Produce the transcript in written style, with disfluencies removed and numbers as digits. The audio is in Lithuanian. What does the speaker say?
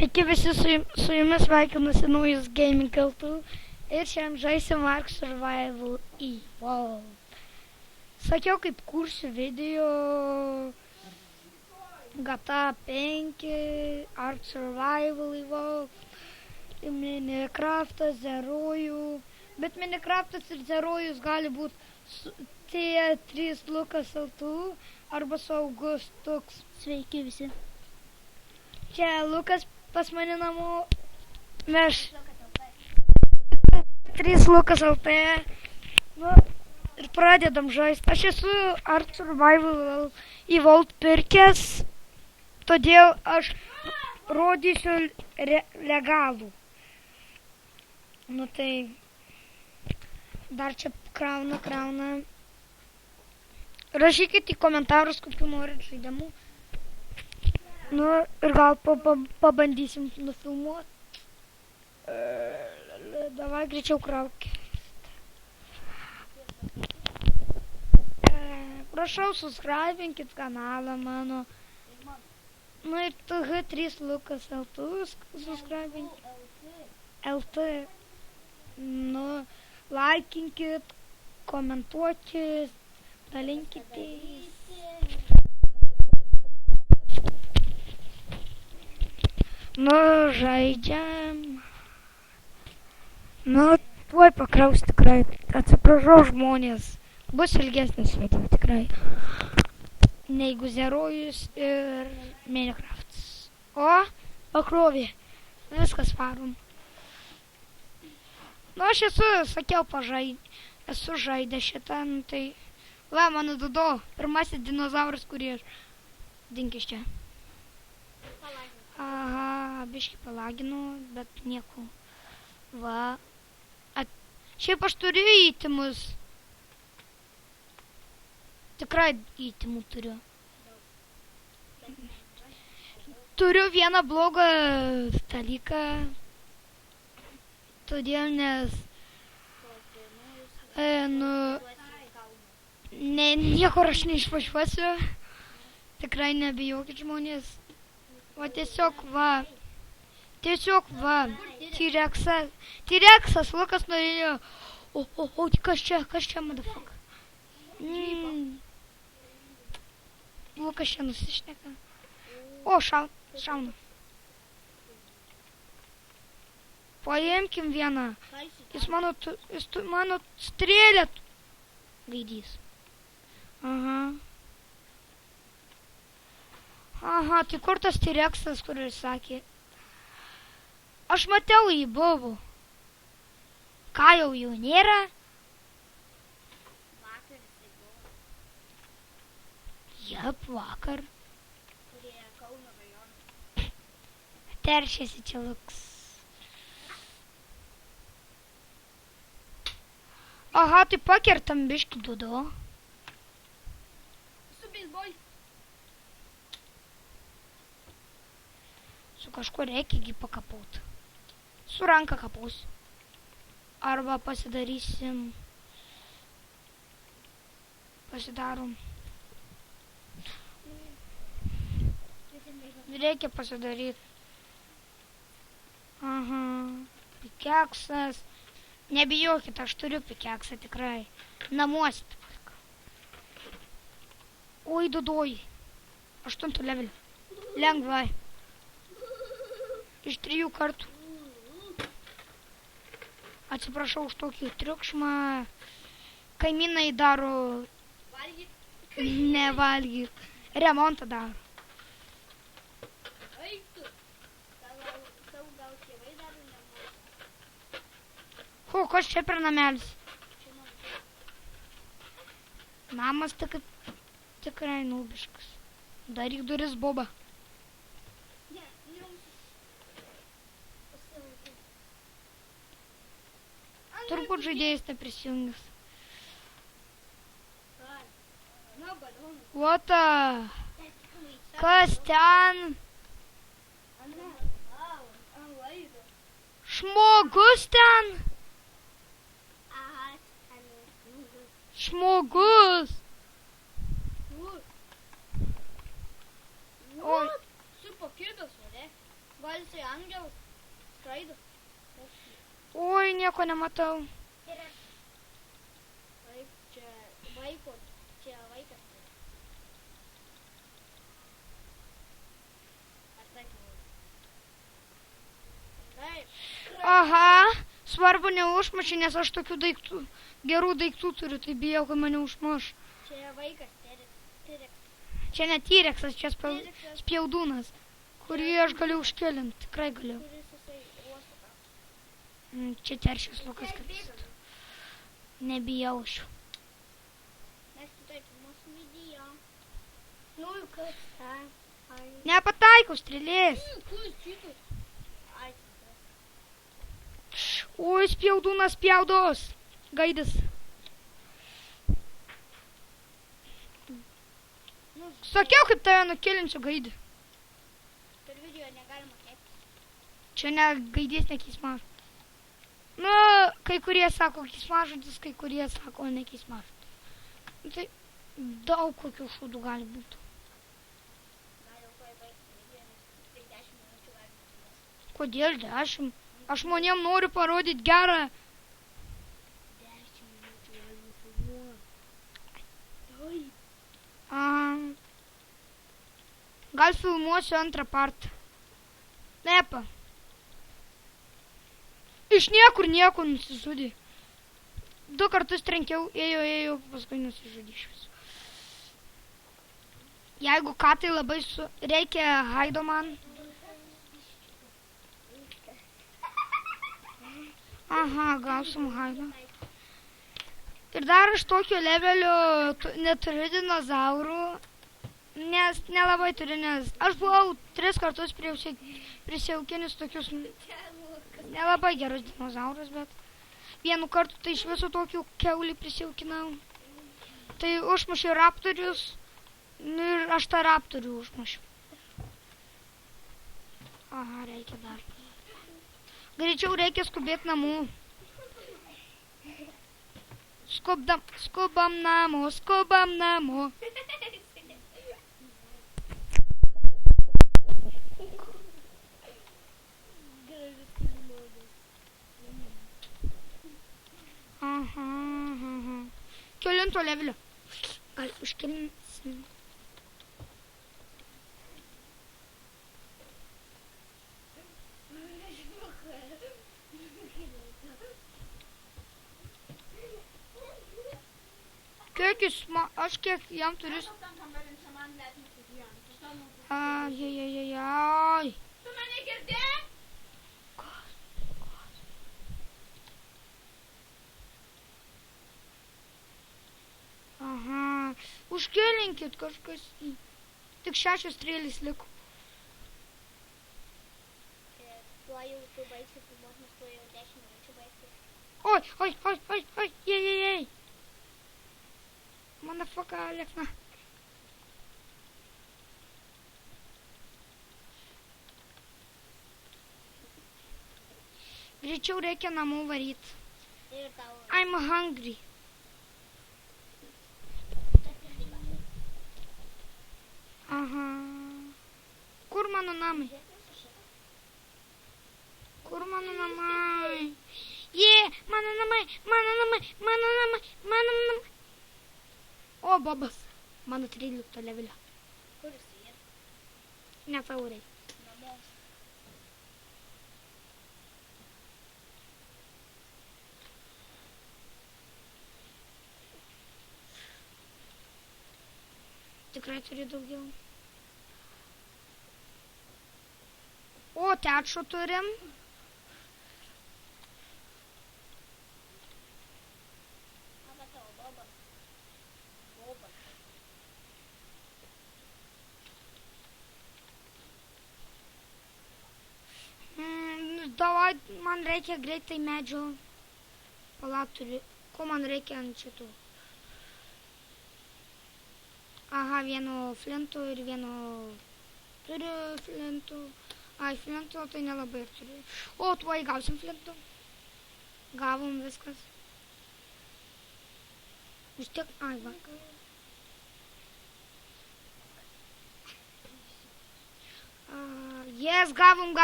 Sveiki visi, su jumis sveikinasi naujas Gaming LT ir šiandien žaisim Ark Survival Evolved. Sakiau, kaip kursiu video GTA 5, Ark Survival Evolved, Minecraftas, Zerojų, bet Minecraftas ir Zerojus gali būti tie 3 Lukas LT arba Saugus toks. Sveiki visi. Čia Lukas pas mane namo, mes 3 Lukas LT, nu, ir pradedam žaisti. Aš esu Ark Survival Evolved pirkęs, todėl aš rodysiu legalų. Nu tai, dar čia krauna. Rašykite į komentarus, kokių norit žaidimų. Nu, ir gal pabandysim nufilmuoti. Davai greičiau krauk. Prašau, subscribinkit kanalą mano. Nu ir TG3 Lukas LT subscribinkit. LT. Nu, laikinkit, komentuokit, dalinkitės. Nu, žaidžiam. Nu, tuoj pakraus tikrai. Atsiprašau žmonės. Bus ilgesnis video tikrai. Neigu Zerojus ir Minecraftas. O, pakrovė. Viskas varom. Nu, aš sakiau, esu žaidęs šitą, nu tai... Va, mano Dodo, pirmasis dinozauras, kurį aš dinkis čia. Aha, biškį palaginu, bet nieko. Va. Šiaip aš turiu įtimus. Tikrai įtimų turiu. Turiu vieną blogą dalyką. Todėl, nes... Niekur aš neišvažiuosiu. Tikrai nebijokit žmonės. O tiesiog va. T-Rexas, Lukas norėjo. O, kas čia, motherfucker? Lukas čia nusišneka. O, šauna. Paimkim vieną. Jis mano strėlę gaidys. Aha, tai kur tas T-Rexas, kuris sakė? Aš matau, jį buvo. Ką jau nėra? Vakar jisai buvo. Jep, vakar. Prie Kauno rajono. Teršėsi čia Luks. Aha, tai pakertam biškį Dodo. Su beisbol. Su kažkuo reikia jį pakapot. Su ranka kapausiu. Arba pasidarom. Reikia pasidaryti. Aha, pikeksas. Nebijokit, aš turiu pikeksą tikrai. Namuose. Oi, Dodoj. 8 levelį. Lengvai. Iš 3 kartų. Atsiprašau už tokį triukšmą. Kaimynai daro... Valgyt. Nevalgyt. Remontą daro. Eik tu. Tau gal tėvai dar nemoka. O, kas čia per namelis? Čia mano. Namas tikrai nubiškas. Daryk duris, boba. Turbūt žaidėjas neprisijungęs. What Kas ten? Žmogus ten? Žmogus. Oi. Super kid, ne? Gal jisai angelas skraido. Oi, nieko nematau. Taip, čia vaikas. Ar taip nori? Taip. Aha, svarbu neužmuši, nes aš tokių daiktų, gerų daiktų turiu, tai bijau, kad mane užmuš. Čia vaikas, T-Rex. Čia ne T-Rexas, čia spjaudūnas, kurį aš galiu užkelinti, tikrai galiu. Kuris jisai uosto tą. Čia teršius Lukas, kad jis. Nebijau aš. Mes taip, mūsų midija. Nu, kas ta? Nepataikau strėlės. Kur šitas? Ai, Oi, spjaudūnas spjaudos. Gaidis. Sakiau, kaip tave nukelinsiu, gaidį. per video negalima kepti. Čia ne gaidės, ne keismažodis. Nu, kai kurie sako keismažodis, kai kurie sako ne keismažodis. Tai daug kokių šūdų gali būti. Gal jau tuoj baigti video, nes tai 10 minučių gali būti. Kodėl 10? Aš žmonėm noriu parodyti gerą. 10 minučių gali filmuoti. Gal filmuosiu antrą partą. Nepa. Iš niekur nieko nusižudė. 2 kartus trenkiau, ėjo, paskui nusižudė iš viso. Jeigu ką, tai labai reikia haido man. Aha, gausim haido. Ir dar iš tokio levelio neturiu dinozaurų, nes nelabai turiu, nes aš buvau 3 kartus prisijaukinęs tokius nelabai gerus dinozaurus, bet vienu kartu tai iš viso tokių keulį prisijaukinau. Tai užmušiu raptorius ir aš tą raptorių užmušiu. Aha, reikia dar. Greičiau reikia skubėti namų. Skubam namo. Aha. Kelinto levelio. Gal užkelinsim. Aš kiek jam turiu. Ai. Tu mane girdėjai? Aha. Užkelinkit kažkas. Tik 6 strėlės liko. Tuo jau tu baigsi filmuoti, nes tuo jau 10 minučių baigsi. Oi. Jei. Motherfucker, Alekna. Greičiau reikia namų varyti. Ir tau. I'm hungry. Aha. Kur mano namai? Mano namai. O, Bobas. Mano 13 levelio. Kur jis yra? Netauriai. Namo. Tikrai turi daugiau. O, tečio turim. Apa tau, Bobas? Davai, man reikia greitai medžio. Pala turi. Ko man reikia ant šitų? Aha, vieno flinto ir vieno... Turiu flintų. Ai, flinto tai nelabai ir turiu. O, tuoj gausim flintų. Gavom viskas. Vis tiek, ai, va. Jes, gavom